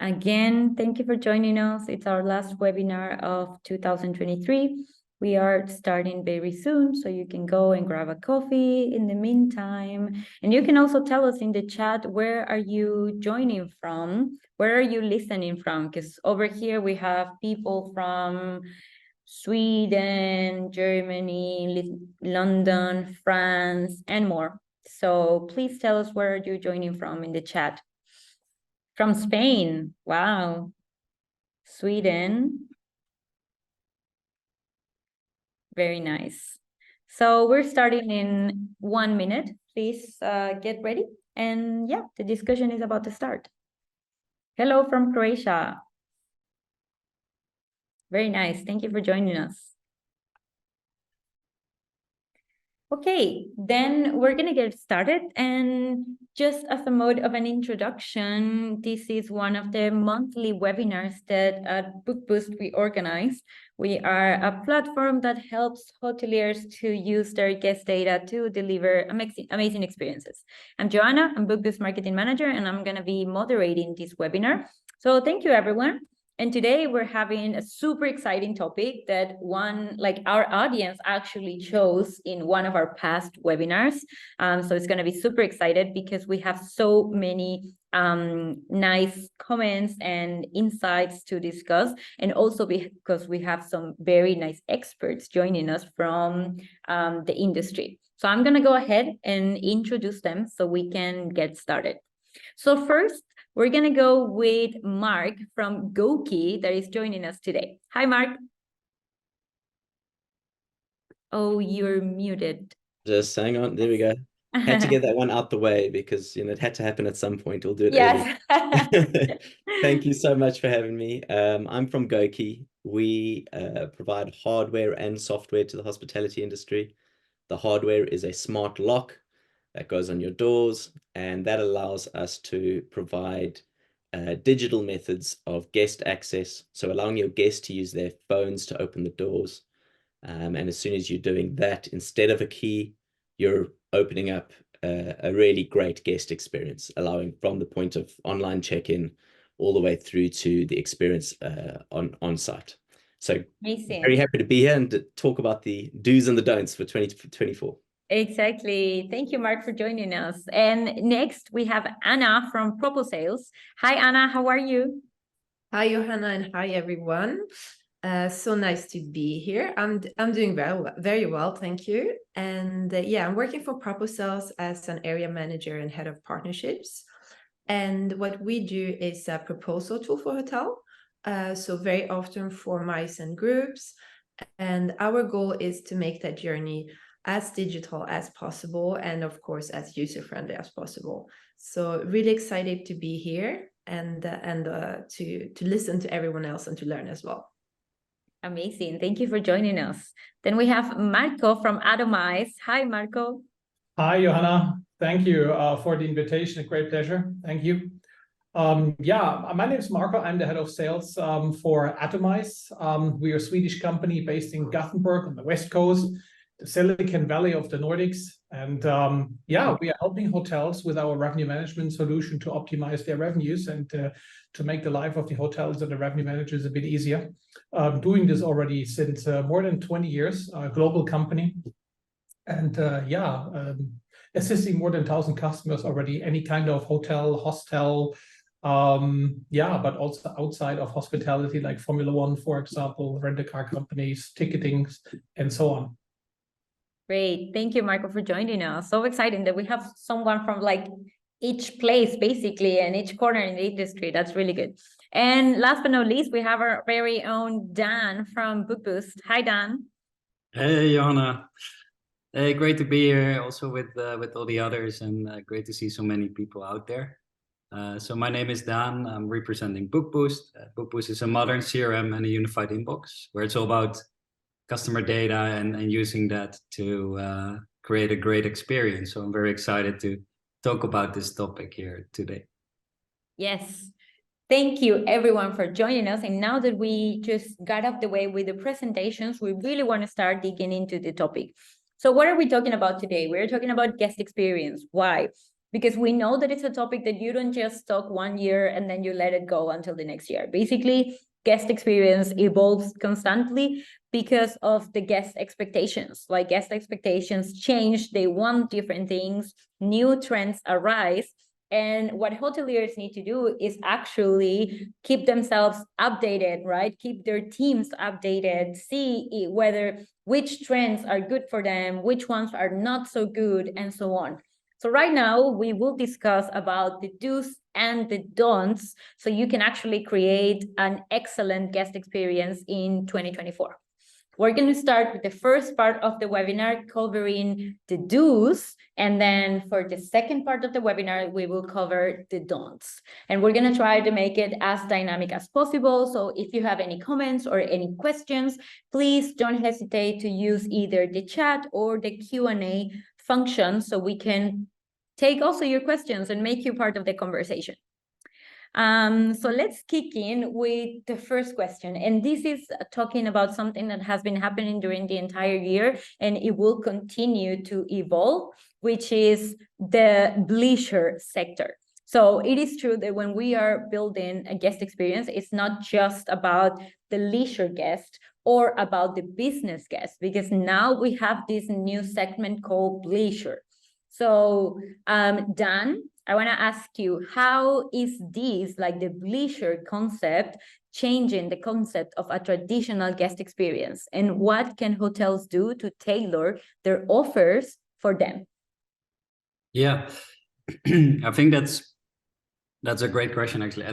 Again, thank you for joining us. It's our last webinar of 2023. We are starting very soon, so you can go and grab a coffee in the meantime. And you can also tell us in the chat, where are you joining from? Where are you listening from? Because over here we have people from Sweden, Germany, London, France, and more. So please tell us where you're joining from in the chat. From Spain, wow. Sweden, very nice. So we're starting in 1 minute. Please get ready. And yeah, the discussion is about to start. Hello from Croatia. Very nice. Thank you for joining us. Okay, then we're going to get started. And just as a mode of an introduction, this is one of the monthly webinars that at BookBoost we organize. We are a platform that helps hoteliers to use their guest data to deliver amazing experiences. I'm Joanna, I'm BookBoost Marketing Manager, and I'm going to be moderating this webinar. So thank you, everyone. And today we're having a super exciting topic that our audience actually chose in one of our past webinars. So it's going to be super excited because we have so many nice comments and insights to discuss, and also because we have some very nice experts joining us from the industry. So I'm going to go ahead and introduce them so we can get started. So first, we're going to go with Mark from Goki that is joining us today. Hi, Mark. Oh, you're muted. Just hang on. There we go. Had to get that one out the way because, it had to happen at some point. We'll do it early. Thank you so much for having me. I'm from Goki. We provide hardware and software to the hospitality industry. The hardware is a smart lock that goes on your doors, and that allows us to provide digital methods of guest access, so allowing your guests to use their phones to open the doors. And as soon as you're doing that, instead of a key, you're opening up a really great guest experience, allowing from the point of online check-in all the way through to the experience on site. So amazing. Very happy to be here and to talk about the do's and the don'ts for 2024. Exactly. Thank you, Mark, for joining us. And next we have Anna from PropoSales. Hi, Anna. How are you? Hi, Johanna, and hi, everyone. So nice to be here. I'm doing very well, thank you. And yeah, I'm working for PropoSales as an area manager and head of partnerships. And what we do is a proposal tool for hotel. So very often for mice and groups. And our goal is to make that journey as digital as possible, and of course as user-friendly as possible. So really excited to be here and to listen to everyone else and to learn as well. Amazing. Thank you for joining us. Then we have Marco from Atomize. Hi, Marco. Hi, Johanna. Thank you for the invitation. A great pleasure. Thank you. Yeah, my name is Marco. I'm the head of sales for Atomize. We are a Swedish company based in Gothenburg on the West Coast, the Silicon Valley of the Nordics. And yeah, we are helping hotels with our revenue management solution to optimize their revenues and to make the life of the hotels and the revenue managers a bit easier. Doing this already since more than 20 years, a global company. And yeah, assisting more than 1,000 customers already, any kind of hotel, hostel, yeah, but also outside of hospitality, like Formula One, for example, rent-a-car companies, ticketing, and so on. Great. Thank you, Marco, for joining us. So exciting that we have someone from each place, basically, and each corner in the industry. That's really good. And last but not least, we have our very own Dan from BookBoost. Hi, Dan. Hey, Johanna. Hey, great to be here also with all the others, and great to see so many people out there. So my name is Dan. I'm representing BookBoost. BookBoost is a modern CRM and a unified inbox where it's all about customer data and using that to create a great experience. So I'm very excited to talk about this topic here today. Yes. Thank you, everyone, for joining us. And now that we just got out the way with the presentations, we really want to start digging into the topic. So what are we talking about today? We're talking about guest experience. Why? because we know that it's a topic that you don't just talk 1 year and then you let it go until the next year. Basically, guest experience evolves constantly because of the guest expectations. Like guest expectations change, they want different things, new trends arise. And what hoteliers need to do is actually keep themselves updated, right? Keep their teams updated, see whether which trends are good for them, which ones are not so good, and so on. So right now, we will discuss about the do's and the don'ts, so you can actually create an excellent guest experience in 2024. We're going to start with the first part of the webinar covering the do's, and then for the second part of the webinar, we will cover the don'ts. And we're going to try to make it as dynamic as possible. So if you have any comments or any questions, please don't hesitate to use either the chat or the Q&A function so we can take also your questions and make you part of the conversation. So let's kick in with the first question. And this is talking about something that has been happening during the entire year, and it will continue to evolve, which is the bleisure sector. So it is true that when we are building a guest experience, it's not just about the leisure guest or about the business guest, because now we have this new segment called bleisure. So Dan, I want to ask you, how is this, like the bleisure concept, changing the concept of a traditional guest experience? And what can hotels do to tailor their offers for them? Yeah, I think that's a great question, actually.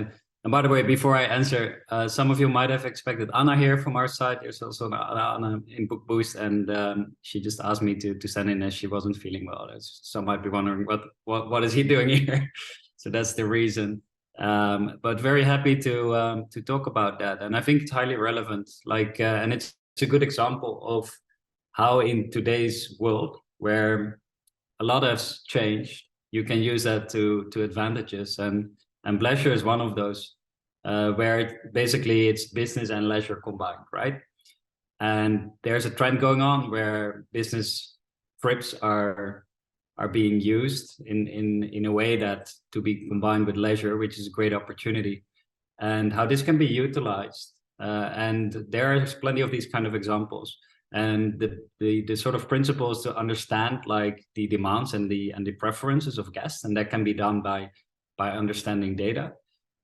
And by the way, before I answer, some of you might have expected Anna here from our side. There's also Anna in Book Boost, and she just asked me to send in as she wasn't feeling well. Some might be wondering what is he doing here. So that's the reason. But very happy to talk about that, and I think it's highly relevant. Like, and it's a good example of how in today's world, where a lot has changed, you can use that to advantages, and bleisure is one of those, where basically it's business and leisure combined, right? And there's a trend going on where business trips are being used in a way that to be combined with leisure, which is a great opportunity, and how this can be utilized. And there's plenty of these kind of examples. And the sort of principles to understand like the demands and the preferences of guests, and that can be done by understanding data.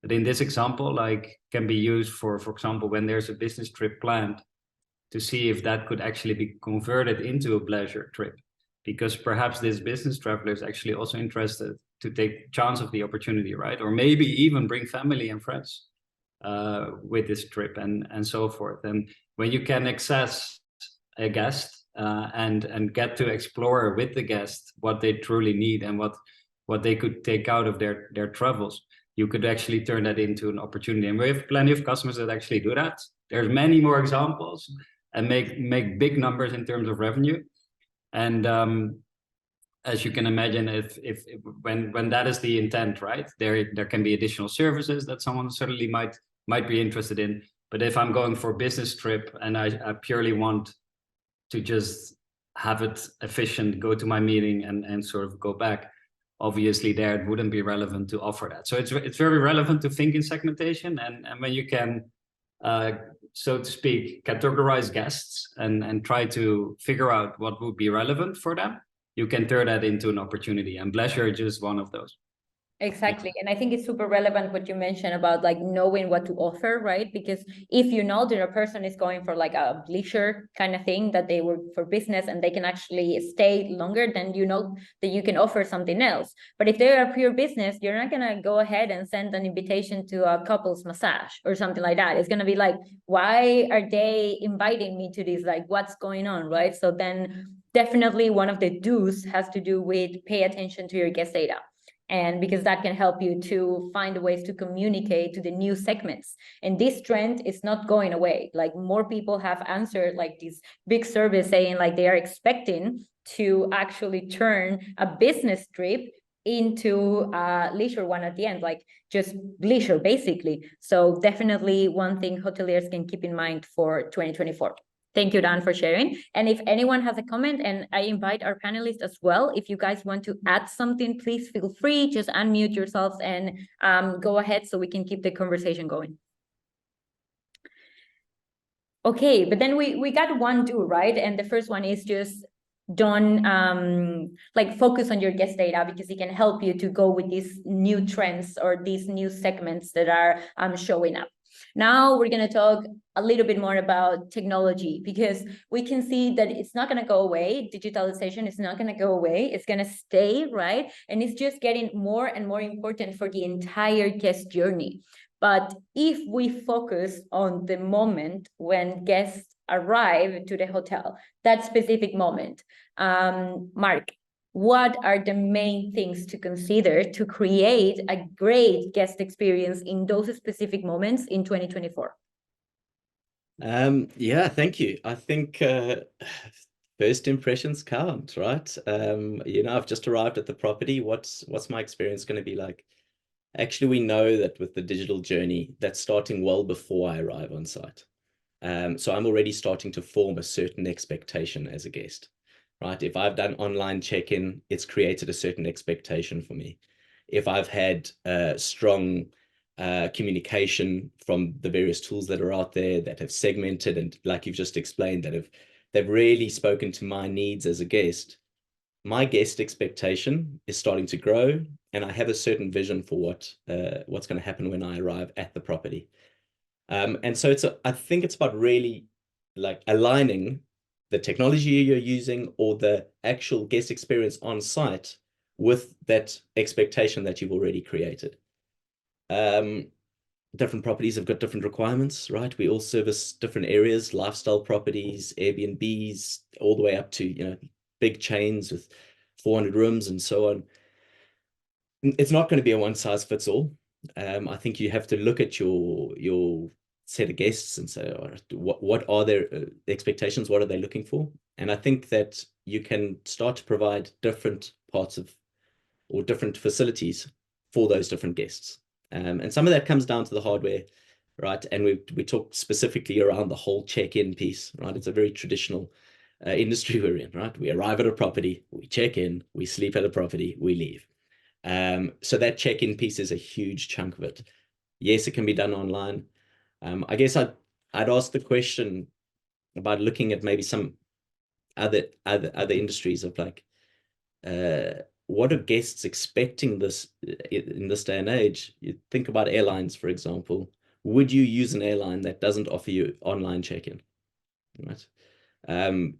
But in this example, like, can be used for example, when there's a business trip planned, to see if that could actually be converted into a bleisure trip, because perhaps this business traveler is actually also interested to take chance of the opportunity, right? Or maybe even bring family and friends with this trip, and so forth. And when you can access a guest and get to explore with the guest what they truly need and what they could take out of their travels, you could actually turn that into an opportunity. And we have plenty of customers that actually do that. There's many more examples, and make big numbers in terms of revenue. And as you can imagine, if when that is the intent, right, there can be additional services that someone certainly might be interested in. But if I'm going for a business trip and I purely want to just have it efficient, go to my meeting and sort of go back, obviously there it wouldn't be relevant to offer that. So it's very relevant to think in segmentation, and when you can, so to speak, categorize guests and try to figure out what would be relevant for them, you can turn that into an opportunity, and bleisure is just one of those. Exactly. And I think it's super relevant what you mentioned about like knowing what to offer, right? Because if you know that a person is going for like a bleisure kind of thing, that they work for business and they can actually stay longer, then you know that you can offer something else. But if they're a pure business, you're not going to go ahead and send an invitation to a couple's massage or something like that. It's going to be like, why are they inviting me to this? Like, what's going on, right? So then definitely one of the do's has to do with pay attention to your guest data. And because that can help you to find ways to communicate to the new segments. And this trend is not going away. Like, more people have answered like these big surveys saying like they are expecting to actually turn a business trip into a leisure one at the end, like just bleisure basically. So definitely one thing hoteliers can keep in mind for 2024. Thank you, Dan, for sharing. And if anyone has a comment, and I invite our panelists as well, if you guys want to add something, please feel free, just unmute yourselves and go ahead so we can keep the conversation going. Okay, but then we got one do, right? And the first one is just don't like focus on your guest data, because it can help you to go with these new trends or these new segments that are showing up. Now we're going to talk a little bit more about technology, because we can see that it's not going to go away. Digitalization is not going to go away. It's going to stay, right? And it's just getting more and more important for the entire guest journey. But if we focus on the moment when guests arrive to the hotel, that specific moment, Mark, what are the main things to consider to create a great guest experience in those specific moments in 2024? Yeah, thank you. I think first impressions count, right? You know, I've just arrived at the property. What's my experience going to be like? Actually, we know that with the digital journey, that's starting well before I arrive on site. So I'm already starting to form a certain expectation as a guest, right? If I've done online check-in, it's created a certain expectation for me. If I've had strong communication from the various tools that are out there that have segmented and, like you've just explained, they've really spoken to my needs as a guest, my guest expectation is starting to grow, and I have a certain vision for what's going to happen when I arrive at the property. And so I think it's about really like aligning the technology you're using or the actual guest experience on site with that expectation that you've already created. Different properties have got different requirements, right? We all service different areas, lifestyle properties, Airbnbs, all the way up to, you know, big chains with 400 rooms and so on. It's not going to be a one size fits all. I think you have to look at your set of guests and say, what are their expectations? What are they looking for? And I think that you can start to provide different parts of or different facilities for those different guests. And some of that comes down to the hardware, right? And we talk specifically around the whole check-in piece, right? It's a very traditional industry we're in, right? We arrive at a property, we check in, we sleep at a property, we leave. So that check-in piece is a huge chunk of it. Yes, it can be done online. I guess I'd ask the question about looking at maybe some other industries of like, what are guests expecting this in this day and age? You think about airlines, for example. Would you use an airline that doesn't offer you online check-in? Right?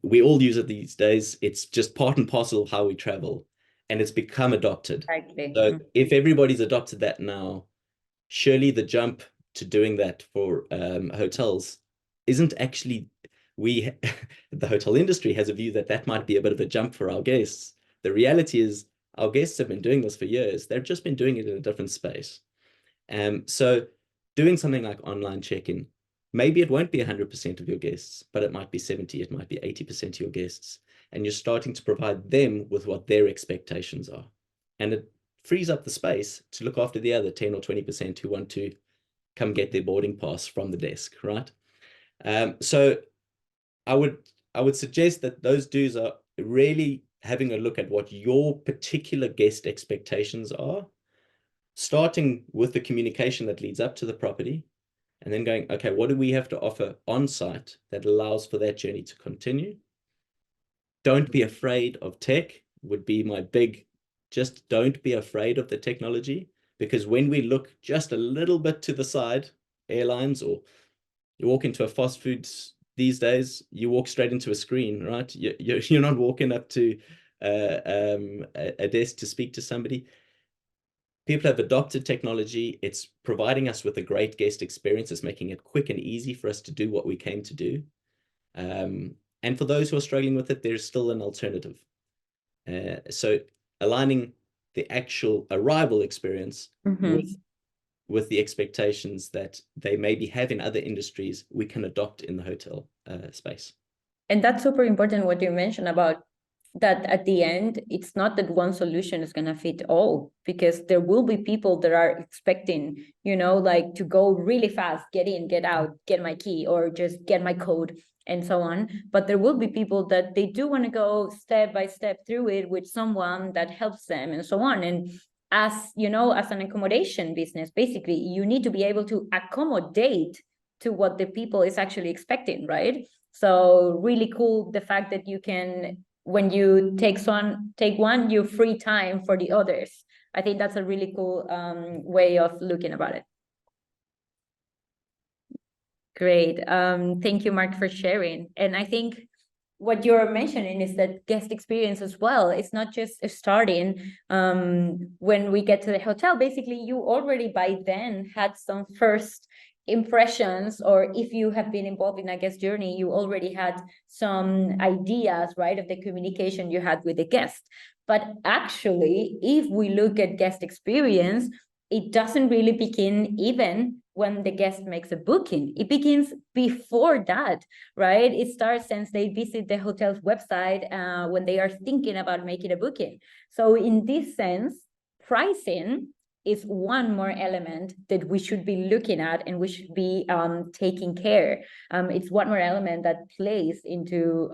We all use it these days. It's just part and parcel of how we travel, and it's become adopted. Exactly. So if everybody's adopted that now, surely the jump to doing that for hotels isn't actually, the hotel industry has a view that might be a bit of a jump for our guests. The reality is our guests have been doing this for years. They've just been doing it in a different space. So doing something like online check-in, maybe it won't be 100% of your guests, but it might be 70, it might be 80% of your guests. And you're starting to provide them with what their expectations are. And it frees up the space to look after the other 10 or 20% who want to come get their boarding pass from the desk, right? So I would suggest that those do's are really having a look at what your particular guest expectations are, starting with the communication that leads up to the property, and then going, okay, what do we have to offer on site that allows for that journey to continue? Don't be afraid of tech would be my big, just don't be afraid of the technology, because when we look just a little bit to the side, airlines, or you walk into a fast food these days, you walk straight into a screen, right? You're not walking up to a desk to speak to somebody. People have adopted technology. It's providing us with a great guest experience. It's making it quick and easy for us to do what we came to do. And for those who are struggling with it, there's still an alternative. So aligning the actual arrival experience with the expectations that they maybe have in other industries, we can adopt in the hotel space. And that's super important what you mentioned about that at the end, it's not that one solution is going to fit all, because there will be people that are expecting, you know, like to go really fast, get in, get out, get my key, or just get my code, and so on. But there will be people that they do want to go step by step through it with someone that helps them and so on. And as you know, as an accommodation business, basically, you need to be able to accommodate to what the people is actually expecting, right? So really cool the fact that you can, when you take one, you free time for the others. I think that's a really cool way of looking about it. Great. Thank you, Mark, for sharing. And I think what you're mentioning is that guest experience as well. It's not just starting when we get to the hotel. Basically, you already by then had some first impressions, or if you have been involved in a guest journey, you already had some ideas, right, of the communication you had with the guest. But actually, if we look at guest experience, it doesn't really begin even when the guest makes a booking. It begins before that, right? It starts since they visit the hotel's website when they are thinking about making a booking. So in this sense, pricing is one more element that we should be looking at and we should be taking care. It's one more element that plays into,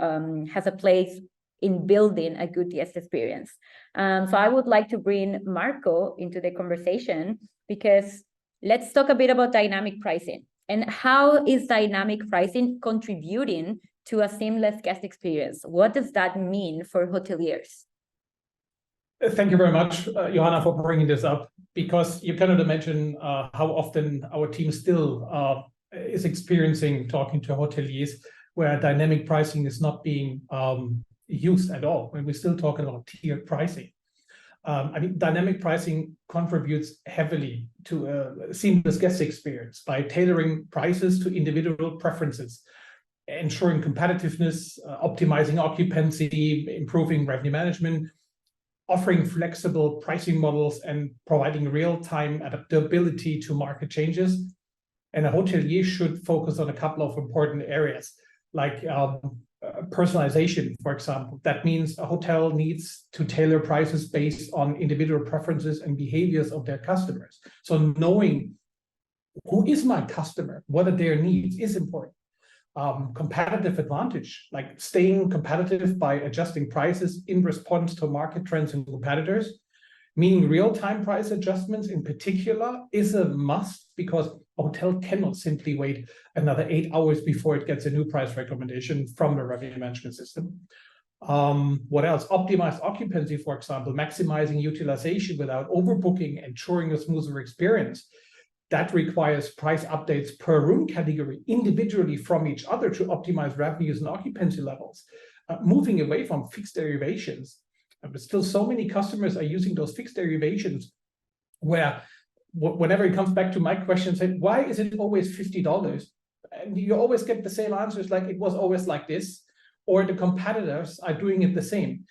has a place in building a good guest experience. So I would like to bring Marco into the conversation, because let's talk a bit about dynamic pricing and how is dynamic pricing contributing to a seamless guest experience? What does that mean for hoteliers? Thank you very much, Johanna, for bringing this up, because you cannot imagine how often our team still is experiencing talking to hoteliers where dynamic pricing is not being used at all, when we're still talking about tiered pricing. I mean, dynamic pricing contributes heavily to a seamless guest experience by tailoring prices to individual preferences, ensuring competitiveness, optimizing occupancy, improving revenue management, offering flexible pricing models, and providing real-time adaptability to market changes. And a hotelier should focus on a couple of important areas, like personalization, for example. That means a hotel needs to tailor prices based on individual preferences and behaviors of their customers. So knowing who is my customer, what are their needs, is important. Competitive advantage, like staying competitive by adjusting prices in response to market trends and competitors, meaning real-time price adjustments in particular is a must, because a hotel cannot simply wait another 8 hours before it gets a new price recommendation from the revenue management system. What else? Optimized occupancy, for example, maximizing utilization without overbooking, ensuring a smoother experience. That requires price updates per room category individually from each other to optimize revenues and occupancy levels. Moving away from fixed derivations. But still so many customers are using those fixed derivations where whenever it comes back to my question, say, why is it always $50? And you always get the same answers, like it was always like this, or the competitors are doing it the same.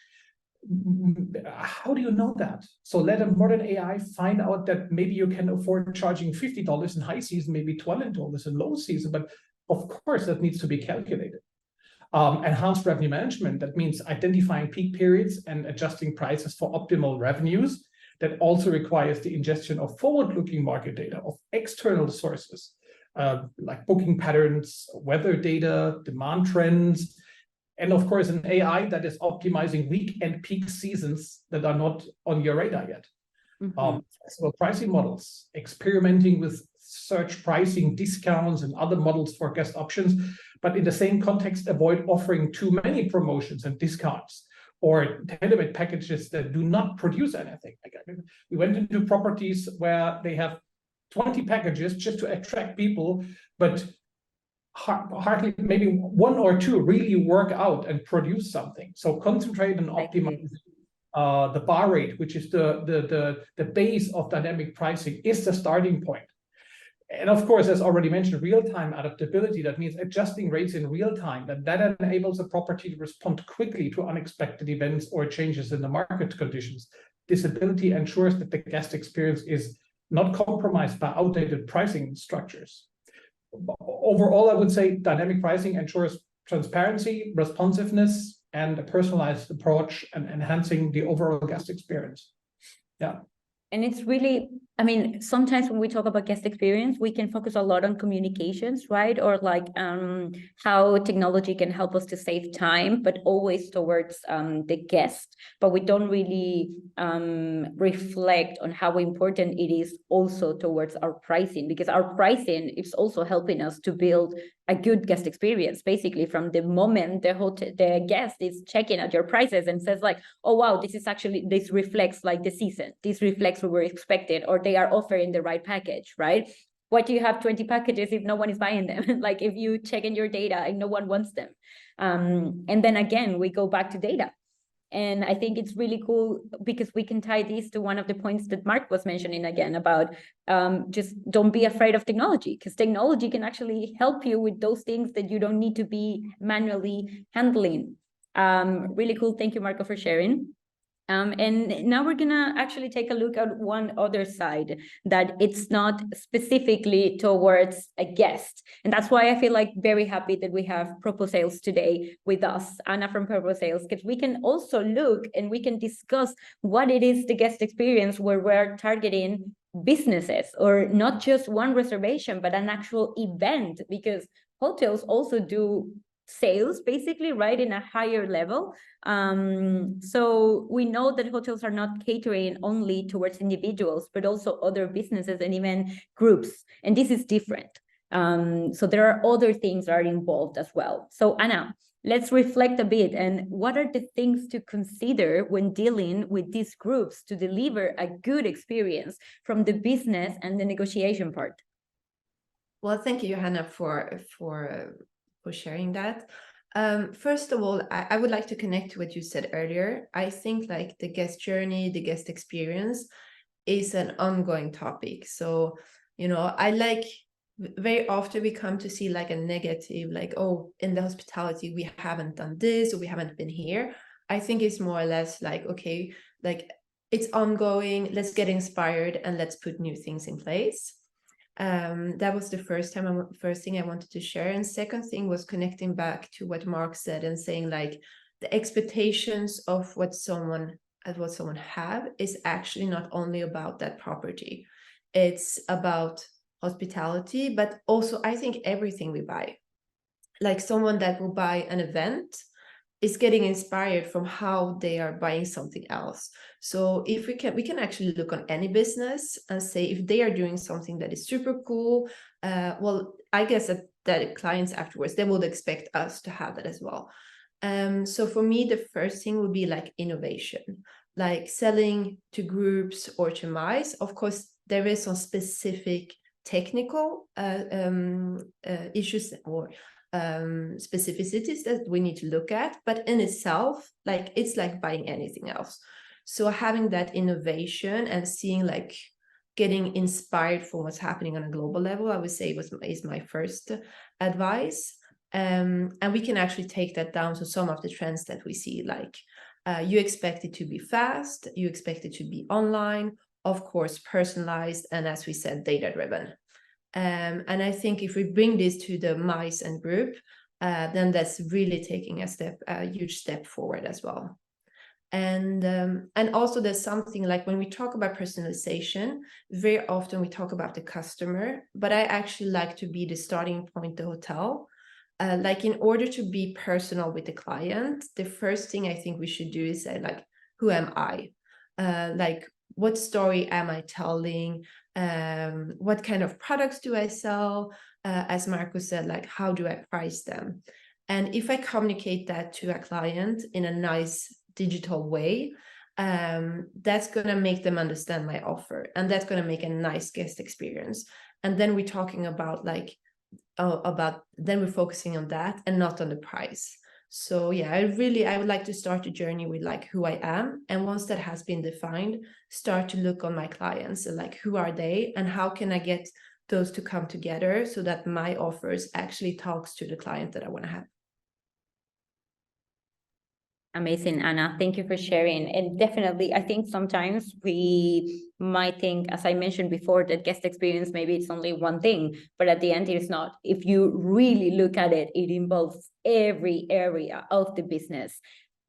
How do you know that? So let a modern AI find out that maybe you can afford charging $50 in high season, maybe $20 in low season, but of course that needs to be calculated. Enhanced revenue management, that means identifying peak periods and adjusting prices for optimal revenues. That also requires the ingestion of forward-looking market data of external sources, like booking patterns, weather data, demand trends, and of course an AI that is optimizing week and peak seasons that are not on your radar yet. Flexible pricing models, experimenting with search pricing, discounts, and other models for guest options, but in the same context, avoid offering too many promotions and discounts or tailor-made packages that do not produce anything. We went into properties where they have 20 packages just to attract people, but hardly, maybe one or two really work out and produce something. So concentrate on optimizing the bar rate, which is the base of dynamic pricing, is the starting point. And of course, as already mentioned, real-time adaptability, that means adjusting rates in real time, that enables a property to respond quickly to unexpected events or changes in the market conditions. This ability ensures that the guest experience is not compromised by outdated pricing structures. Overall, I would say dynamic pricing ensures transparency, responsiveness, and a personalized approach, and enhancing the overall guest experience. Yeah. And it's really I mean, sometimes when we talk about guest experience, we can focus a lot on communications, right? Or like how technology can help us to save time, but always towards the guest. But we don't really reflect on how important it is also towards our pricing, because our pricing is also helping us to build a good guest experience. Basically, from the moment the guest is checking out your prices and says like, oh wow, this reflects like the season, this reflects what we're expected, or they are offering the right package, right? Why do you have 20 packages if no one is buying them? Like if you check in your data and no one wants them. And then again, we go back to data. And I think it's really cool because we can tie these to one of the points that Mark was mentioning again about just don't be afraid of technology, because technology can actually help you with those things that you don't need to be manually handling. Really cool. Thank you, Marco, for sharing. And now we're gonna actually take a look at one other side that it's not specifically towards a guest. And that's why I feel like very happy that we have PropoSales today with us, Anna from PropoSales, because we can also look and we can discuss what it is the guest experience where we're targeting businesses, or not just one reservation, but an actual event, because hotels also do sales basically, right, in a higher level. So we know that hotels are not catering only towards individuals, but also other businesses and even groups, and this is different. So there are other things that are involved as well. So Anna, let's reflect a bit, and what are the things to consider when dealing with these groups to deliver a good experience from the business and the negotiation part? Well, thank you, Johanna, for sharing that. First of all, I would like to connect to what you said earlier. I think like the guest journey, the guest experience is an ongoing topic. So, you know, I like very often we come to see like a negative, like, oh, in the hospitality, we haven't done this, or we haven't been here. I think it's more or less like, okay, like it's ongoing, let's get inspired and let's put new things in place. That was the first thing I wanted to share. And second thing was connecting back to what Mark said and saying like the expectations of what someone have is actually not only about that property. It's about hospitality, but also I think everything we buy. Like someone that will buy an event is getting inspired from how they are buying something else. So if we can actually look on any business and say if they are doing something that is super cool, well, I guess that clients afterwards, they would expect us to have that as well. So for me, the first thing would be like innovation, like selling to groups or to mice. Of course, there is some specific technical issues or specificities that we need to look at, but in itself, like it's like buying anything else. So having that innovation and seeing like getting inspired from what's happening on a global level, I would say is my first advice. And we can actually take that down to some of the trends that we see, like you expect it to be fast, you expect it to be online, of course, personalized, and as we said, data-driven. And I think if we bring this to the mice and group, then that's really taking a huge step forward as well. And also there's something like when we talk about personalization, very often we talk about the customer, but I actually like to be the starting point, the hotel. Like in order to be personal with the client, the first thing I think we should do is say like, who am I? Like, what story am I telling? What kind of products do I sell? As Marco said, like, how do I price them? And if I communicate that to a client in a nice digital way, that's going to make them understand my offer. And that's going to make a nice guest experience. And then we're talking about like, then we're focusing on that and not on the price. So yeah, I would like to start a journey with like who I am. And once that has been defined, start to look on my clients and like, who are they and how can I get those to come together so that my offers actually talks to the client that I want to have. Amazing, Anna. Thank you for sharing. And definitely, I think sometimes we might think, as I mentioned before, that guest experience, maybe it's only one thing, but at the end, it is not. If you really look at it, it involves every area of the business.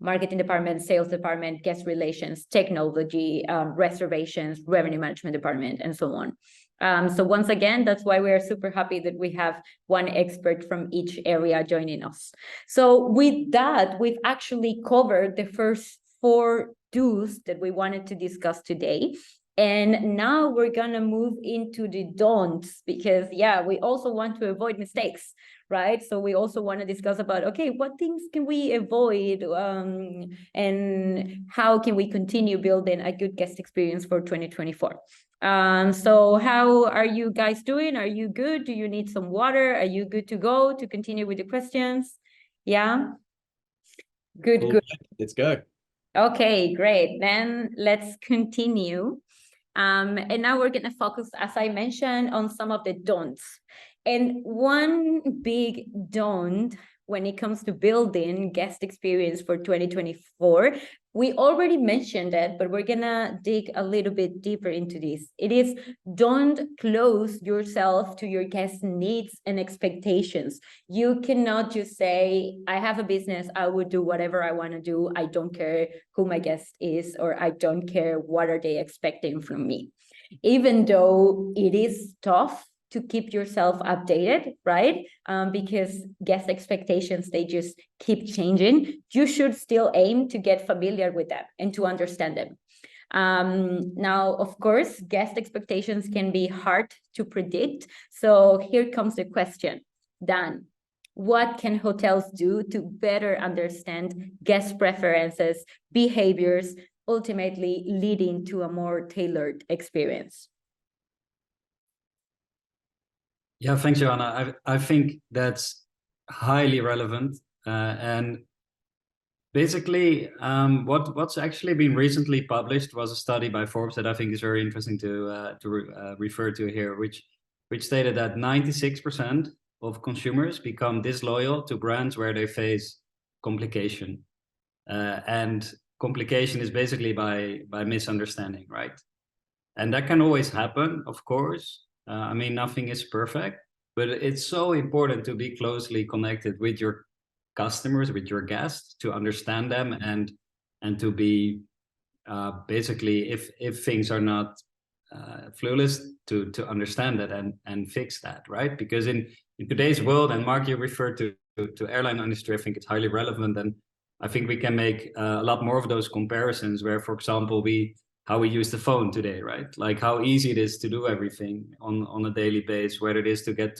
marketing department, sales department, guest relations, technology, reservations, revenue management department, and so on. So once again, that's why we are super happy that we have one expert from each area joining us. So with that, we've actually covered the first 4 do's that we wanted to discuss today. And now we're gonna move into the don'ts, because we also want to avoid mistakes, right? So we also want to discuss about, okay, what things can we avoid, and how can we continue building a good guest experience for 2024? So how are you guys doing? Are you good? Do you need some water? Are you good to go to continue with the questions? Yeah. Good. Let's go. Okay, great. Then let's continue. And now we're going to focus, as I mentioned, on some of the don'ts. And one big don't when it comes to building guest experience for 2024, we already mentioned it, but we're going to dig a little bit deeper into this. It is, don't close yourself to your guest needs and expectations. You cannot just say, I have a business, I will do whatever I want to do. I don't care who my guest is, or I don't care what are they expecting from me. Even though it is tough to keep yourself updated, right? Because guest expectations, they just keep changing. You should still aim to get familiar with them and to understand them. Now, of course, guest expectations can be hard to predict. So here comes the question, Dan. What can hotels do to better understand guest preferences, behaviors, ultimately leading to a more tailored experience? Yeah, thanks, Johanna. I think that's highly relevant. And basically, what's actually been recently published was a study by Forbes that I think is very interesting to refer to here, which stated that 96% of consumers become disloyal to brands where they face complication. And complication is basically by misunderstanding, right? And that can always happen, of course. I mean, nothing is perfect, but it's so important to be closely connected with your customers, with your guests, to understand them and to be basically, if things are not flawless, to understand that and fix that, right? Because in today's world, and Mark, you referred to airline industry, I think it's highly relevant, and I think we can make a lot more of those comparisons where, for example, how we use the phone today, right? Like how easy it is to do everything on a daily basis, whether it is to get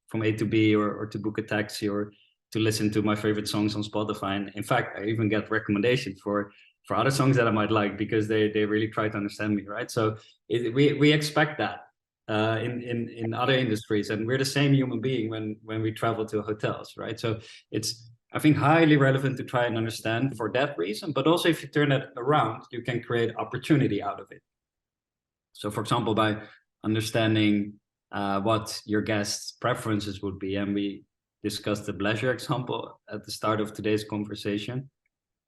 from A to B or to book a taxi or to listen to my favorite songs on Spotify. And in fact, I even get recommendations for other songs that I might like because they really try to understand me, right? So we expect that in other industries, and we're the same human being when we travel to hotels, right? So it's, I think, highly relevant to try and understand for that reason, but also if you turn it around, you can create opportunity out of it. So for example, by understanding what your guests' preferences would be, and we discussed the bleisure example at the start of today's conversation,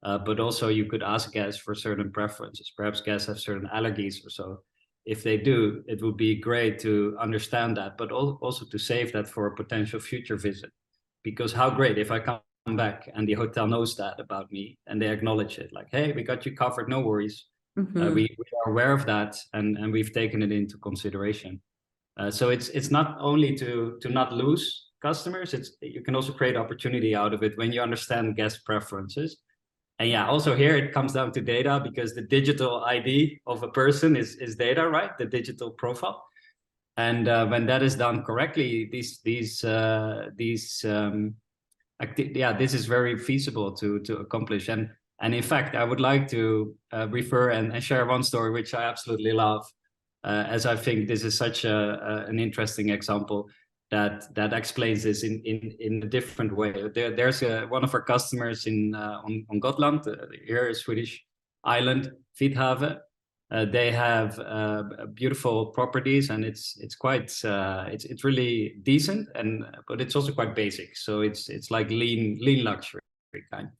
but also you could ask guests for certain preferences. Perhaps guests have certain allergies or so. If they do, it would be great to understand that, but also to save that for a potential future visit. Because how great if I come back and the hotel knows that about me and they acknowledge it, like, hey, we got you covered, no worries. Mm-hmm. We are aware of that, and we've taken it into consideration. So it's not only to not lose customers, you can also create opportunity out of it when you understand guest preferences. And yeah, also here it comes down to data, because the digital ID of a person is data, right? The digital profile. And when that is done correctly, this is very feasible to accomplish. And in fact, I would like to refer and share one story which I absolutely love, as I think this is such an interesting example that explains this in a different way. There's one of our customers on Gotland, here, a Swedish island, Vidhavet. They have beautiful properties, and it's quite it's really decent, but it's also quite basic. So it's like lean luxury kind.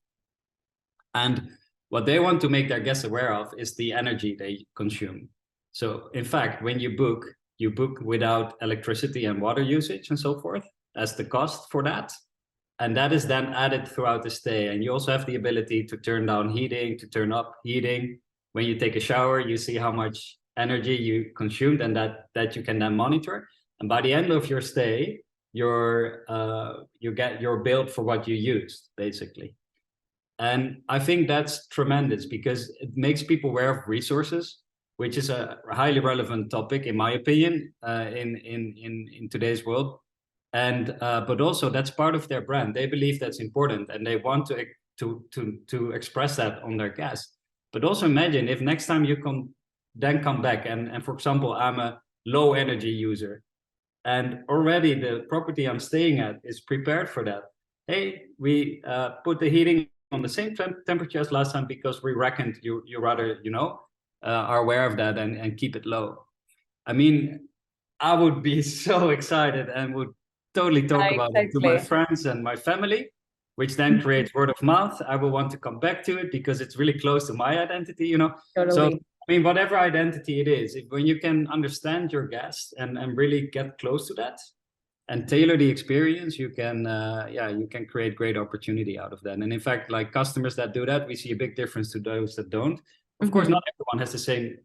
And what they want to make their guests aware of is the energy they consume. So in fact, when you book without electricity and water usage and so forth as the cost for that. And that is then added throughout the stay. And you also have the ability to turn down heating, to turn up heating. When you take a shower, you see how much energy you consumed, and that you can then monitor. And by the end of your stay, you're billed for what you used, basically. And I think that's tremendous because it makes people aware of resources, which is a highly relevant topic, in my opinion, in today's world. And but also that's part of their brand. They believe that's important, and they want to express that on their guests. But also imagine if next time you come back, and for example, I'm a low energy user, and already the property I'm staying at is prepared for that. Hey, we put the heating on the same temperature as last time because we reckoned you rather, are aware of that and keep it low. I mean, I would be so excited and would totally talk about it to my friends and my family, which then creates word of mouth. I will want to come back to it because it's really close to my identity, Totally. So, I mean, whatever identity it is, when you can understand your guests and really get close to that and tailor the experience, you can create great opportunity out of that. And in fact, like customers that do that, we see a big difference to those that don't. Of course, not everyone has the same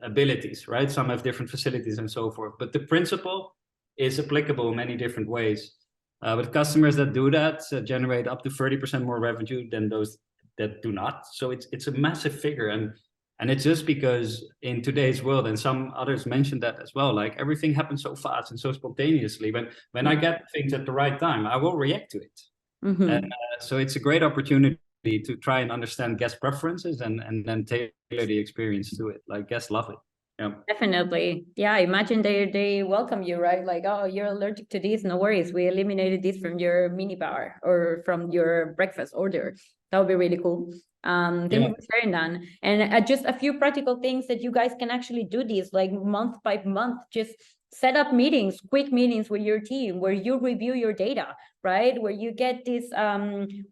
abilities, right? Some have different facilities and so forth, but the principle is applicable in many different ways. But customers that do that generate up to 30% more revenue than those that do not. So it's a massive figure, and it's just because in today's world, and some others mentioned that as well, like everything happens so fast and so spontaneously. When I get things at the right time, I will react to it. And so it's a great opportunity to try and understand guest preferences and then tailor the experience to it. Like guests love it. Yeah. Definitely. Yeah, imagine they welcome you, right? Like, oh, you're allergic to this, no worries. We eliminated this from your minibar or from your breakfast order. That would be really cool. Thank you for sharing that. And just a few practical things that you guys can actually do this, like month by month, just set up meetings, quick meetings with your team where you review your data, right? Where you get these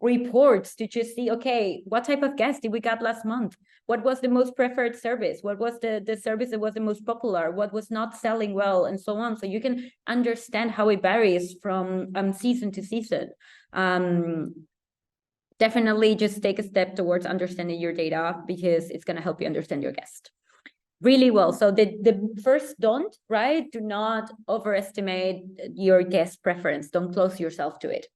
reports to just see, okay, what type of guest did we got last month? What was the most preferred service? What was the service that was the most popular? What was not selling well, and so on. So you can understand how it varies from season to season. Definitely just take a step towards understanding your data because it's going to help you understand your guest really well. So the first don't, right? Do not overestimate your guest preference. Don't close yourself to it.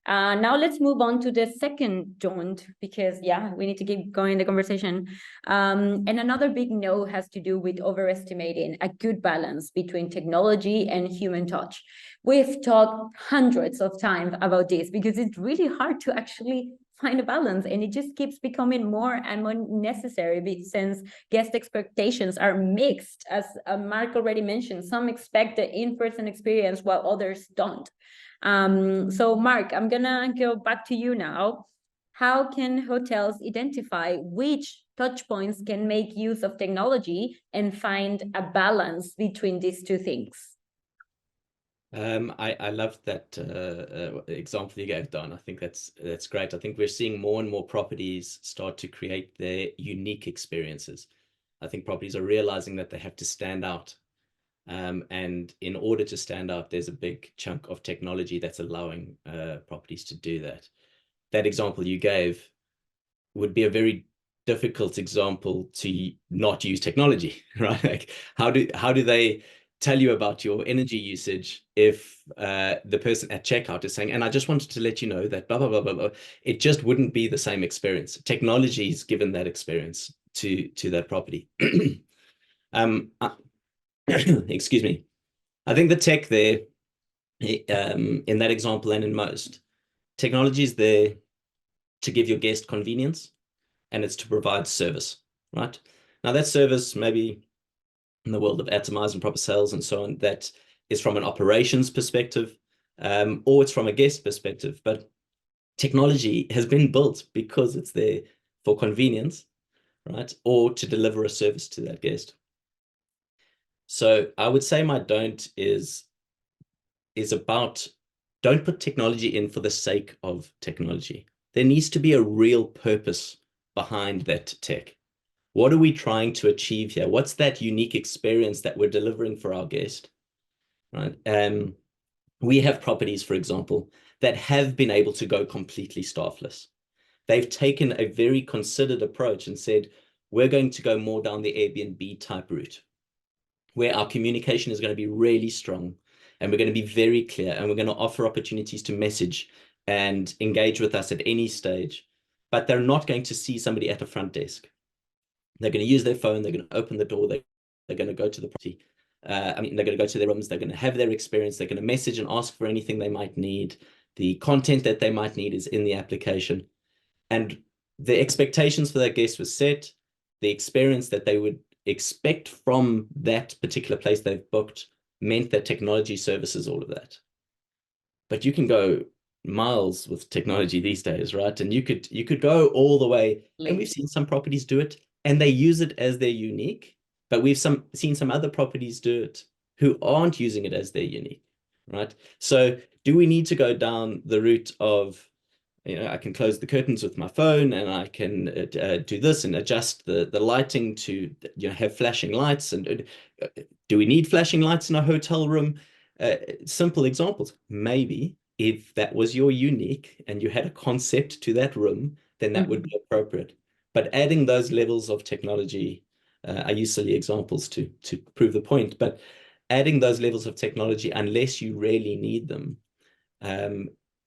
Now let's move on to the second don't, because we need to keep going the conversation. And another big no has to do with overestimating a good balance between technology and human touch. We've talked hundreds of times about this because it's really hard to actually find a balance, and it just keeps becoming more and more necessary since guest expectations are mixed. As Mark already mentioned, some expect the in-person experience while others don't. So Mark, I'm gonna go back to you now. How can hotels identify which touch points can make use of technology and find a balance between these two things? I love that example you gave, Don. I think that's great. I think we're seeing more and more properties start to create their unique experiences. I think properties are realizing that they have to stand out. And in order to stand out, there's a big chunk of technology that's allowing properties to do that. That example you gave would be a very difficult example to not use technology, right? Like how do they tell you about your energy usage if the person at checkout is saying, and I just wanted to let you know that blah, blah, blah, blah, blah. It just wouldn't be the same experience. Technology's given that experience to that property. Excuse me. I think the tech there, in that example and in most, technology is there to give your guest convenience, and it's to provide service, right? Now that service, maybe in the world of atomize and proper sales and so on, that is from an operations perspective, or it's from a guest perspective. But technology has been built because it's there for convenience, right? Or to deliver a service to that guest. So I would say my don't is about, don't put technology in for the sake of technology. There needs to be a real purpose behind that tech. What are we trying to achieve here? What's that unique experience that we're delivering for our guest, right? We have properties, for example, that have been able to go completely staffless. They've taken a very considered approach and said, we're going to go more down the Airbnb type route, where our communication is going to be really strong, and we're going to be very clear, and we're going to offer opportunities to message and engage with us at any stage, but they're not going to see somebody at a front desk. They're going to use their phone, they're going to open the door, they're going to go to the property. They're going to go to their rooms, they're going to have their experience, they're going to message and ask for anything they might need. The content that they might need is in the application. And the expectations for that guest was set, the experience that they would expect from that particular place they've booked meant that technology services all of that. But you can go miles with technology these days, right? And you could go all the way, and we've seen some properties do it, and they use it as their unique, but we've seen some other properties do it who aren't using it as their unique, right? So do we need to go down the route of, I can close the curtains with my phone, and I can do this and adjust the lighting to have flashing lights? And do we need flashing lights in a hotel room? Simple examples. Maybe if that was your unique and you had a concept to that room, then that would be appropriate. But adding those levels of technology, I use silly examples to prove the point, but adding those levels of technology, unless you really need them,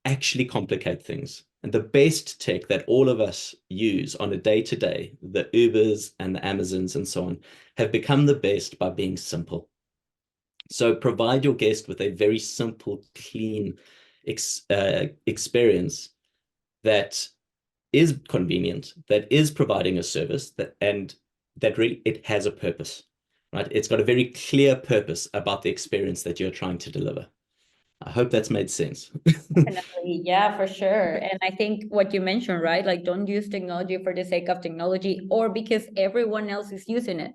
actually complicate things. And the best tech that all of us use on a day-to-day, the Ubers and the Amazons and so on, have become the best by being simple. So provide your guest with a very simple, clean experience that is convenient, that is providing a service, and that really it has a purpose, right? It's got a very clear purpose about the experience that you're trying to deliver. I hope that's made sense. Definitely, yeah, for sure. And I think what you mentioned, right? Like, don't use technology for the sake of technology or because everyone else is using it.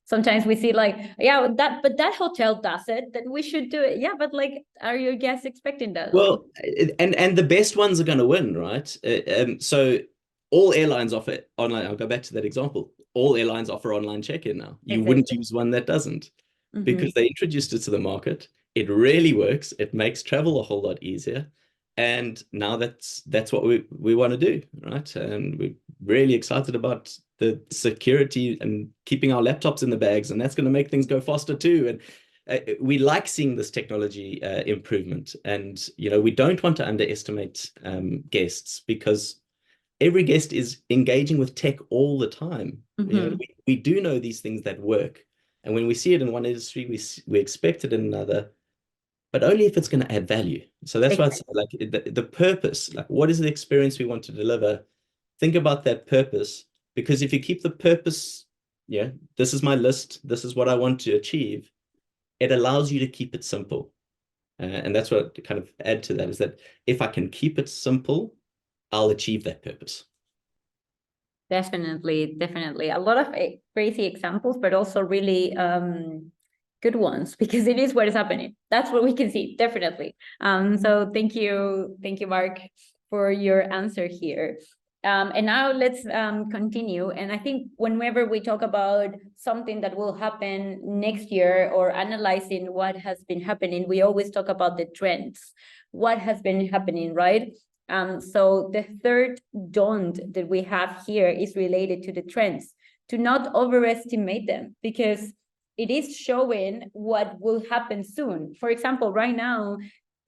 Sometimes we see like, yeah, but that hotel does it, then we should do it. Yeah, but like, are your guests expecting that? Well, and the best ones are going to win, right? So all airlines offer online. I'll go back to that example. All airlines offer online check-in now. You wouldn't use one that doesn't, because they introduced it to the market. It really works. It makes travel a whole lot easier. And now that's what we want to do, right? And we're really excited about the security and keeping our laptops in the bags, and that's going to make things go faster too. And we like seeing this technology improvement, and we don't want to underestimate guests, because every guest is engaging with tech all the time. We do know these things that work, and when we see it in one industry, we expect it in another, but only if it's going to add value. So that's why it's like the purpose, like what is the experience we want to deliver? Think about that purpose, because if you keep the purpose, this is my list, this is what I want to achieve, it allows you to keep it simple. And that's what to kind of add to that, is that if I can keep it simple, I'll achieve that purpose. Definitely. A lot of crazy examples, but also really good ones, because it is what is happening. That's what we can see, definitely. So thank you, Mark, for your answer here. And now let's continue. And I think whenever we talk about something that will happen next year, or analyzing what has been happening, we always talk about the trends, what has been happening, right? So the third don't that we have here is related to the trends, to not overestimate them, because it is showing what will happen soon. For example, right now,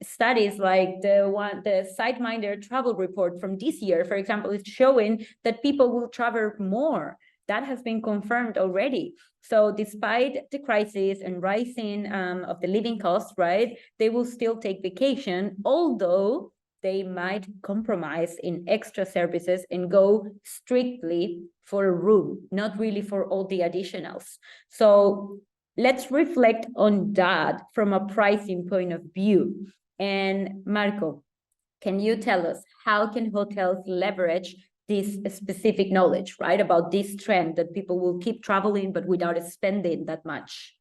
studies like the Sideminder travel report from this year, for example, is showing that people will travel more. That has been confirmed already. So despite the crisis and rising of the living costs, right, they will still take vacation, although they might compromise in extra services and go strictly for a room, not really for all the additionals. So let's reflect on that from a pricing point of view. And Marco, can you tell us how can hotels leverage this specific knowledge, right, about this trend that people will keep traveling but without spending that much?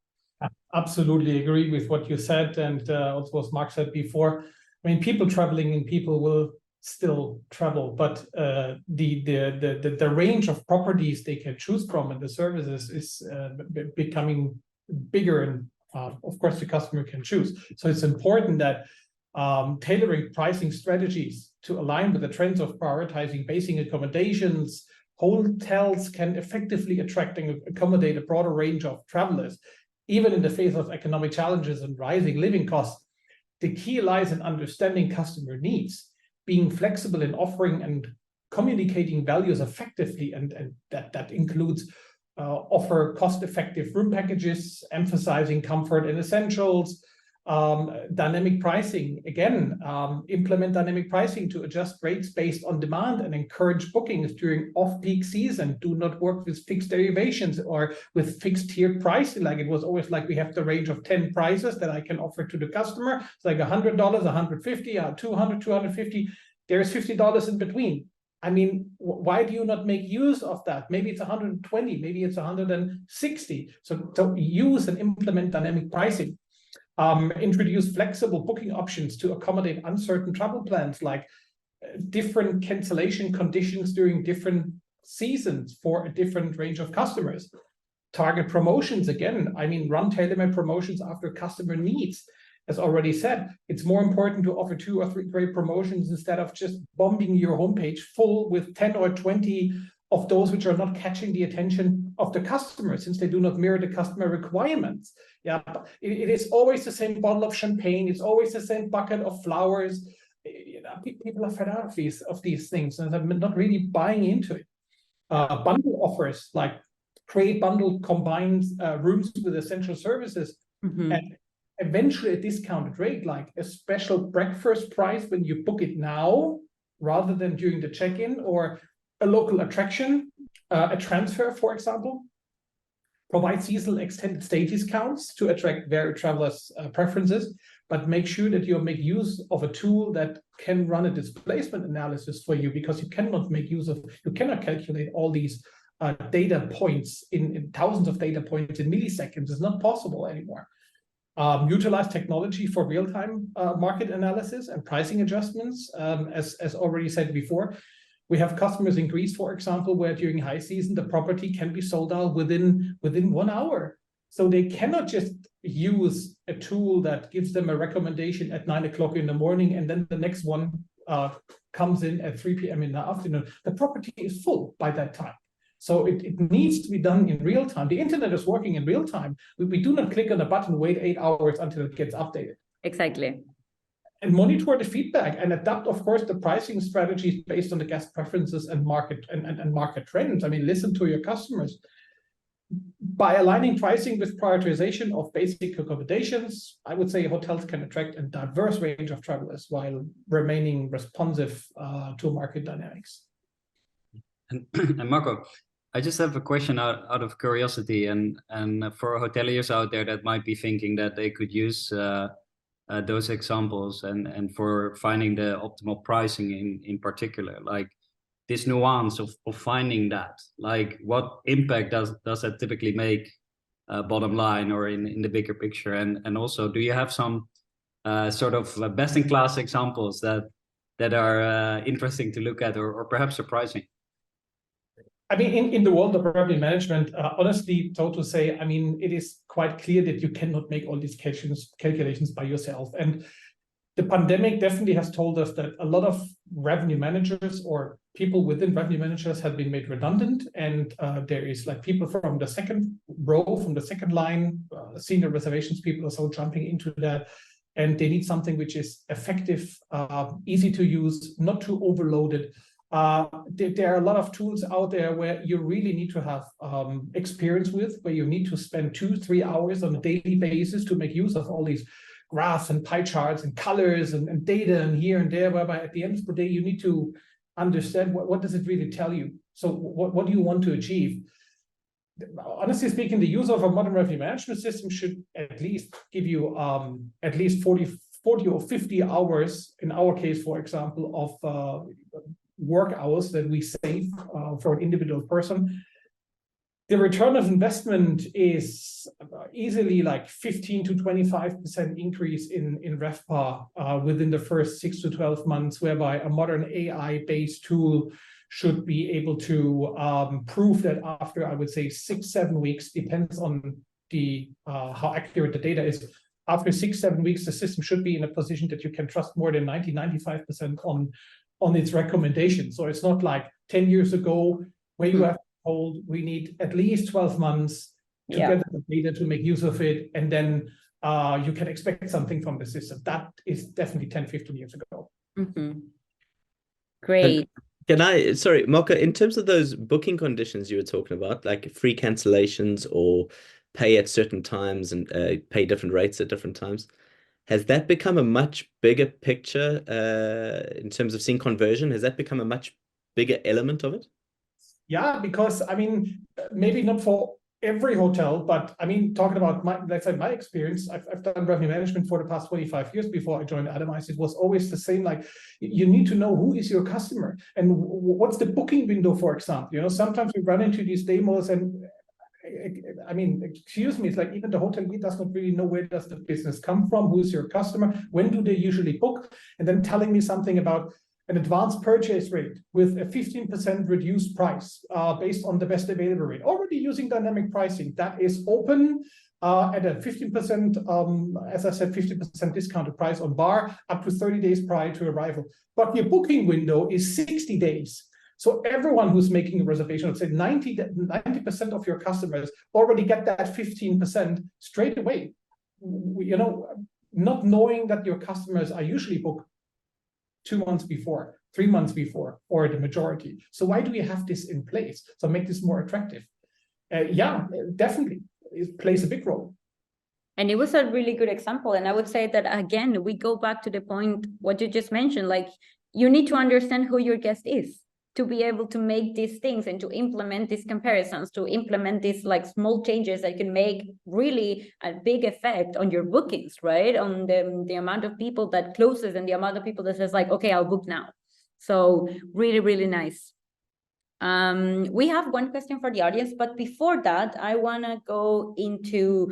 Absolutely agree with what you said, and also what Mark said before. I mean, people traveling and people will still travel, but the range of properties they can choose from and the services is becoming bigger, and of course the customer can choose. So it's important that tailoring pricing strategies to align with the trends of prioritizing basic accommodations. Hotels can effectively attract and accommodate a broader range of travelers, even in the face of economic challenges and rising living costs. The key lies in understanding customer needs, being flexible in offering and communicating values effectively, and that includes offer cost-effective room packages, emphasizing comfort and essentials, dynamic pricing. Again, implement dynamic pricing to adjust rates based on demand and encourage bookings during off-peak season. Do not work with fixed derivations or with fixed tiered pricing. Like it was always like we have the range of 10 prices that I can offer to the customer. It's like $100, $150, $200, $250. There's $50 in between. I mean, why do you not make use of that? Maybe it's 120, maybe it's 160. So use and implement dynamic pricing. Introduce flexible booking options to accommodate uncertain travel plans, like different cancellation conditions during different seasons for a different range of customers. Target promotions, again, I mean, run tailor-made promotions after customer needs. As already said, it's more important to offer 2 or 3 great promotions instead of just bombing your homepage full with 10 or 20 of those which are not catching the attention of the customer, since they do not mirror the customer requirements. Yeah, it is always the same bottle of champagne. It's always the same bucket of flowers. You know, people are fed out of these things, and they're not really buying into it. Bundle offers, like create bundle combines rooms with essential services, and eventually a discounted rate, like a special breakfast price when you book it now rather than during the check-in, or a local attraction, a transfer, for example. Provide seasonal extended stay discounts to attract varied travelers' preferences, but make sure that you make use of a tool that can run a displacement analysis for you, because you cannot calculate all these data points in thousands of data points in milliseconds. It's not possible anymore. Utilize technology for real-time market analysis and pricing adjustments. As already said before, we have customers in Greece, for example, where during high season, the property can be sold out within 1 hour. So they cannot just use a tool that gives them a recommendation at 9 o'clock in the morning, and then the next one comes in at 3 p.m. in the afternoon. The property is full by that time. So it needs to be done in real time. The internet is working in real time. We do not click on a button, wait 8 hours until it gets updated. Exactly. And monitor the feedback and adapt, of course, the pricing strategies based on the guest preferences and market trends. I mean, listen to your customers. By aligning pricing with prioritization of basic accommodations, I would say hotels can attract a diverse range of travelers while remaining responsive to market dynamics. And Marco, I just have a question out of curiosity, and for hoteliers out there that might be thinking that they could use those examples and for finding the optimal pricing in particular, like this nuance of finding that, like what impact does that typically make bottom line or in the bigger picture? And also, do you have some sort of best-in-class examples that are interesting to look at or perhaps surprising? I mean, in the world of revenue management, honestly, so to say, I mean, it is quite clear that you cannot make all these calculations by yourself. And the pandemic definitely has told us that a lot of revenue managers or people within revenue managers have been made redundant. And there is like people from the second row, from the second line, senior reservations people are so jumping into that. And they need something which is effective, easy to use, not too overloaded. There are a lot of tools out there where you really need to have experience with, where you need to spend 2-3 hours on a daily basis to make use of all these graphs and pie charts and colors and data and here and there, whereby at the end of the day, you need to understand what does it really tell you? So what do you want to achieve? Honestly speaking, the use of a modern revenue management system should at least give you at least 40 or 50 hours, in our case, for example, of work hours that we save for an individual person. The return of investment is easily like 15 to 25% increase in RevPAR within the first 6 to 12 months, whereby a modern AI-based tool should be able to prove that after, I would say, 6-7 weeks, depends on the how accurate the data is, after 6-7 weeks, the system should be in a position that you can trust more than 90-95% on its recommendations. So it's not like 10 years ago where you have told we need at least 12 months to get the data to make use of it, and then you can expect something from the system. That is definitely 10-15 years ago. Great. Can I, sorry, Marco, in terms of those booking conditions you were talking about, like free cancellations or pay at certain times and pay different rates at different times, has that become a much bigger picture in terms of seeing conversion? Has that become a much bigger element of it? Yeah, because I mean, maybe not for every hotel, but I mean, talking about my, let's say my experience, I've done revenue management for the past 25 years before I joined Atomize. It was always the same, like you need to know who is your customer and what's the booking window, for example. You know, sometimes we run into these demos and I mean, excuse me, it's like even the hotelier does not really know where does the business come from, who's your customer, when do they usually book, and then telling me something about an advanced purchase rate with a 15% reduced price based on the best available rate. Already using dynamic pricing that is open at a 15%, as I said, 50% discounted price on bar up to 30 days prior to arrival. But your booking window is 60 days. So everyone who's making a reservation, let's say 90% of your customers already get that 15% straight away. You know, not knowing that your customers are usually booked 2 months before, 3 months before, or the majority. So why do we have this in place? So make this more attractive. Yeah, definitely, it plays a big role. And it was a really good example. And I would say that, again, we go back to the point, what you just mentioned, like you need to understand who your guest is to be able to make these things and to implement these comparisons, to implement these like small changes that can make really a big effect on your bookings, right? On the amount of people that closes and the amount of people that says like, okay, I'll book now. So really, really nice. We have one question for the audience, but before that, I want to go into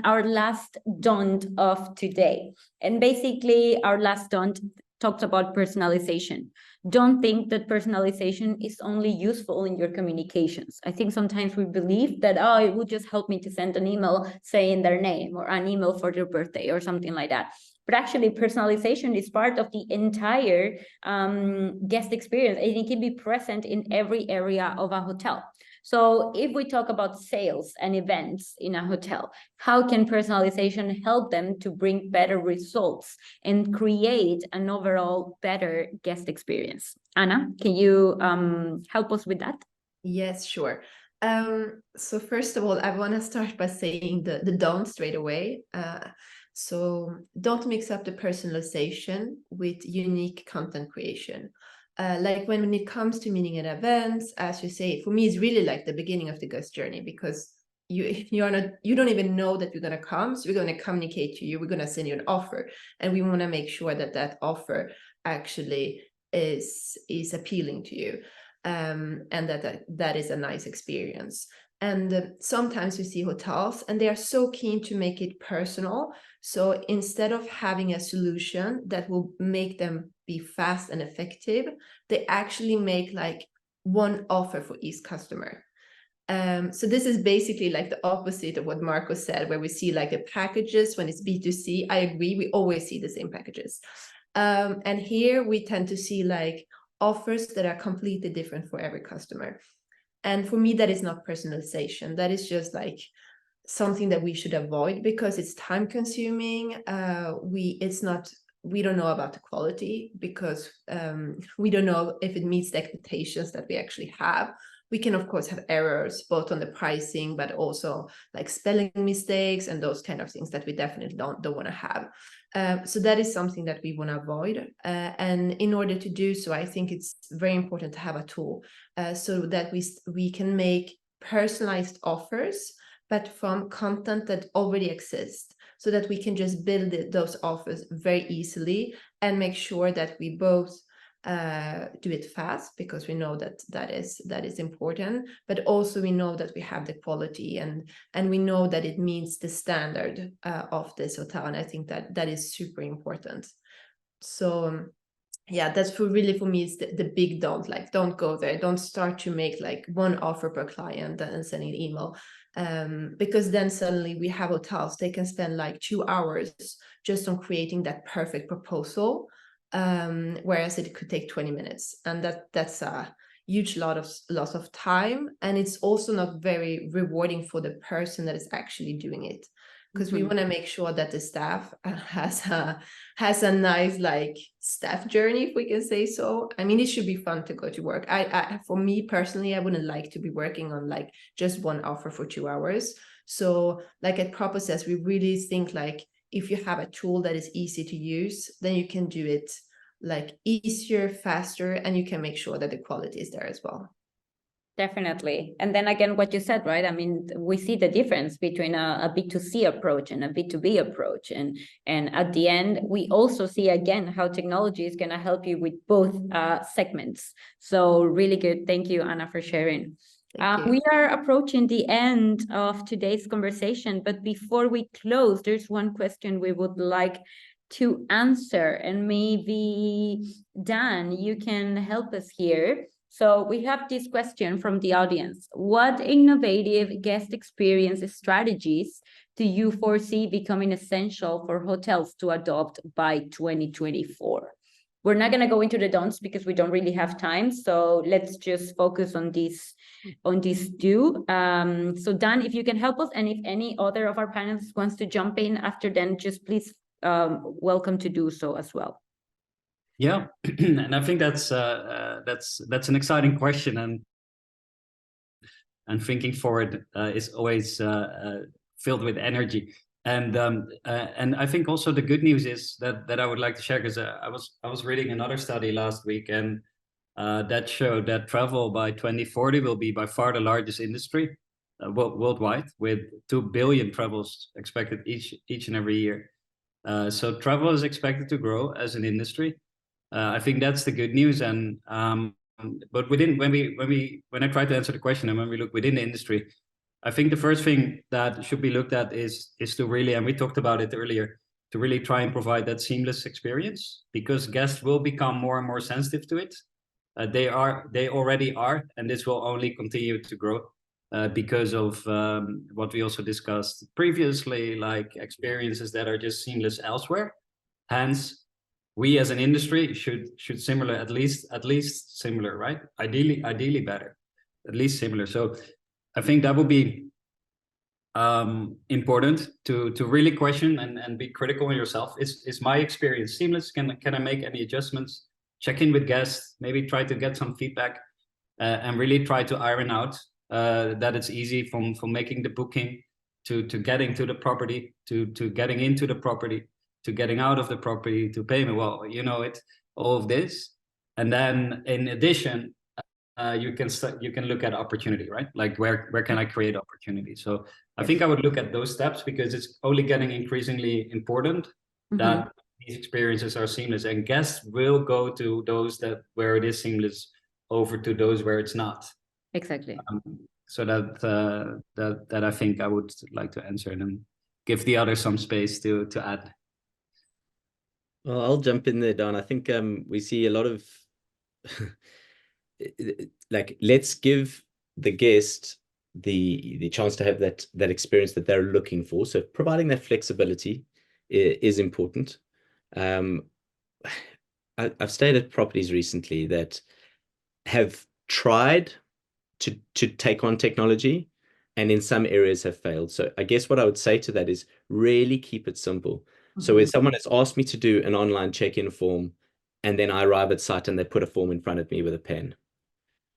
our last don't of today. And basically our last don't talks about personalization. Don't think that personalization is only useful in your communications. I think sometimes we believe that, oh, it would just help me to send an email saying their name or an email for their birthday or something like that. But actually, personalization is part of the entire guest experience, and it can be present in every area of a hotel. So if we talk about sales and events in a hotel, how can personalization help them to bring better results and create an overall better guest experience? Anna, can you help us with that? Yes, sure. So first of all, I want to start by saying the don't straight away. So don't mix up the personalization with unique content creation. Like when it comes to meeting at events, as you say, for me, it's really like the beginning of the guest journey, because you don't even know that you're going to come. So we're going to communicate to you. We're going to send you an offer, and we want to make sure that that offer actually is appealing to you, and that is a nice experience. And sometimes you see hotels and they are so keen to make it personal. So instead of having a solution that will make them be fast and effective, they actually make like one offer for each customer. So this is basically like the opposite of what Marco said, where we see like the packages when it's B2C. I agree, we always see the same packages. And here we tend to see like offers that are completely different for every customer. And for me, that is not personalization. That is just like something that we should avoid, because it's time consuming. We don't know about the quality, because we don't know if it meets the expectations that we actually have. We can, of course, have errors both on the pricing, but also like spelling mistakes and those kind of things that we definitely don't want to have. So that is something that we want to avoid. And in order to do so, I think it's very important to have a tool so that we can make personalized offers, but from content that already exists, so that we can just build those offers very easily and make sure that we both do it fast, because we know that is important, but also we know that we have the quality and we know that it meets the standard of this hotel. And I think that is super important. So yeah, that's for me is the big don't, like, don't go there. Don't start to make like one offer per client and sending an email. Because then suddenly we have hotels, they can spend like 2 hours just on creating that perfect proposal, whereas it could take 20 minutes. And that's a huge loss of time. And it's also not very rewarding for the person that is actually doing it. Because we want to make sure that the staff has a nice like staff journey, if we can say so. I mean, it should be fun to go to work. I for me personally, I wouldn't like to be working on like just one offer for 2 hours. So like at ProProcess, we really think like if you have a tool that is easy to use, then you can do it like easier, faster, and you can make sure that the quality is there as well. Definitely. And then again, what you said, right? I mean, we see the difference between a B2C approach and a B2B approach. And at the end, we also see again how technology is going to help you with both segments. So really good. Thank you, Anna, for sharing. We are approaching the end of today's conversation, but before we close, there's one question we would like to answer, and maybe Dan, you can help us here. So we have this question from the audience. What innovative guest experience strategies do you foresee becoming essential for hotels to adopt by 2024? We're not going to go into the don'ts because we don't really have time. So let's just focus on these two. So Dan, if you can help us, and if any other of our panelists wants to jump in after, then just please welcome to do so as well. Yeah, and I think that's an exciting question, and thinking forward is always filled with energy. And I think also the good news is that I would like to share, because I was reading another study last week, and that showed that travel by 2040 will be by far the largest industry worldwide, with 2 billion travels expected each and every year. So travel is expected to grow as an industry. I think that's the good news. And but when I try to answer the question, and when we look within the industry, I think the first thing that should be looked at is to really, and we talked about it earlier, to really try and provide that seamless experience, because guests will become more and more sensitive to it. They already are, and this will only continue to grow because of what we also discussed previously, like experiences that are just seamless elsewhere. Hence, we as an industry should similar, at least similar, right? Ideally better, at least similar. So I think that would be important to really question and be critical on yourself. Is my experience seamless? Can I make any adjustments? Check in with guests, maybe try to get some feedback, and really try to iron out that it's easy from making the booking to getting to the property, to getting into the property, to getting out of the property, to payment. Well, you know it, all of this. And then in addition, you can look at opportunity, right? Like where can I create opportunity? So I think I would look at those steps, because it's only getting increasingly important that these experiences are seamless, and guests will go to those where it is seamless over to those where it's not. Exactly. So that I think I would like to answer, and then give the others some space to add. Well, I'll jump in there, Don. I think we see a lot of like, let's give the guest the chance to have that experience that they're looking for. So providing that flexibility is important. I've stayed at properties recently that have tried to take on technology, and in some areas have failed. So I guess what I would say to that is really keep it simple. So if someone has asked me to do an online check-in form, and then I arrive at site and they put a form in front of me with a pen,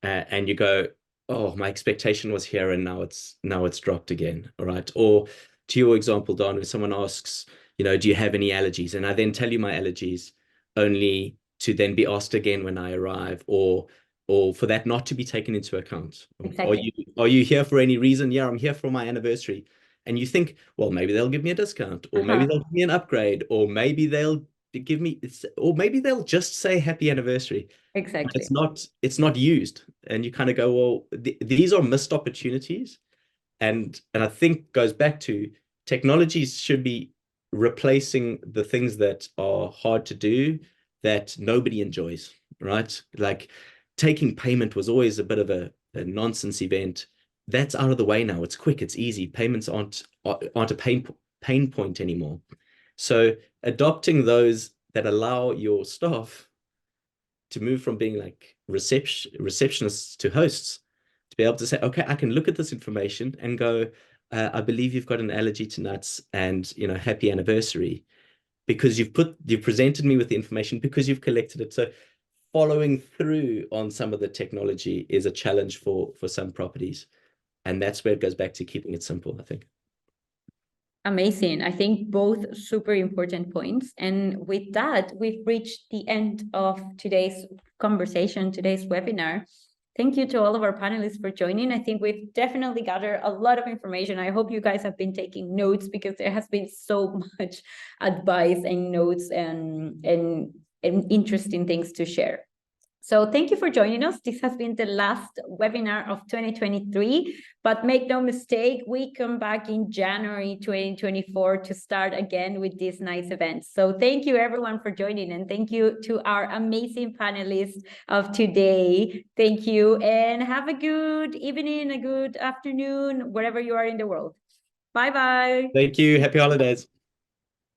and you go, oh, my expectation was here, and now it's dropped again. All right. Or to your example, Don, when someone asks, do you have any allergies? And I then tell you my allergies, only to then be asked again when I arrive, or for that not to be taken into account. Exactly. Are you here for any reason? Yeah, I'm here for my anniversary. And you think, well, maybe they'll give me a discount, or maybe they'll give me an upgrade, or maybe they'll maybe they'll just say happy anniversary. Exactly. It's not used, and you kind of go, well, these are missed opportunities. And I think goes back to technologies should be replacing the things that are hard to do, that nobody enjoys, right? Like taking payment was always a bit of a nonsense event. That's out of the way now. It's quick, it's easy. Payments aren't a pain point anymore. So adopting those that allow your staff to move from being like receptionists to hosts, to be able to say, okay, I can look at this information and go, I believe you've got an allergy to nuts, and happy anniversary, because you've presented me with the information, because you've collected it. So following through on some of the technology is a challenge for some properties. And that's where it goes back to keeping it simple, I think. Amazing. I think both super important points. And with that, we've reached the end of today's conversation, today's webinar. Thank you to all of our panelists for joining. I think we've definitely gathered a lot of information. I hope you guys have been taking notes, because there has been so much advice and notes and interesting things to share. So thank you for joining us. This has been the last webinar of 2023, but make no mistake, we come back in January 2024 to start again with these nice events. So thank you everyone for joining, and thank you to our amazing panelists of today. Thank you, and have a good evening, a good afternoon, wherever you are in the world. Bye-bye. Thank you. Happy holidays.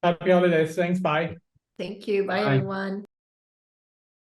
Happy holidays. Thanks. Bye. Thank you. Bye, Bye. everyone.